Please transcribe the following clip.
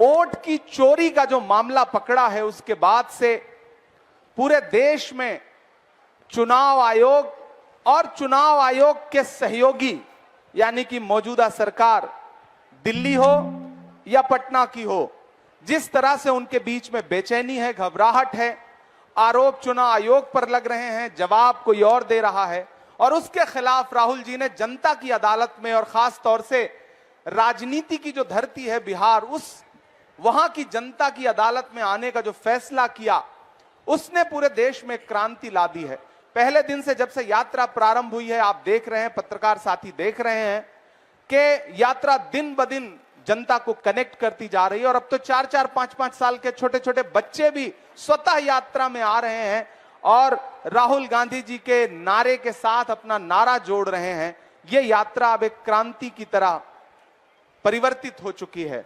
Vote की चोरी का जो मामला पकड़ा है, उसके बाद से पूरे देश में चुनाव आयोग और चुनाव आयोग के सहयोगी यानी कि मौजूदा सरकार दिल्ली हो या पटना की हो, जिस तरह से उनके बीच में बेचैनी है, घबराहट है, आरोप चुनाव आयोग पर लग रहे हैं, जवाब कोई और दे रहा है, और उसके खिलाफ राहुल जी ने जनता की अदालत में और खास तौर से राजनीति की जो धरती है बिहार, उस वहां की जनता की अदालत में आने का जो फैसला किया, उसने पूरे देश में क्रांति ला दी है। पहले दिन से जब से यात्रा प्रारंभ हुई है, आप देख रहे हैं, पत्रकार साथी देख रहे हैं कि यात्रा दिन ब दिन जनता को कनेक्ट करती जा रही है, और अब तो 4-4, 5-5 साल के छोटे छोटे बच्चे भी स्वतः यात्रा में आ रहे हैं और राहुल गांधी जी के नारे के साथ अपना नारा जोड़ रहे हैं। ये यात्रा अब एक क्रांति की तरह परिवर्तित हो चुकी है।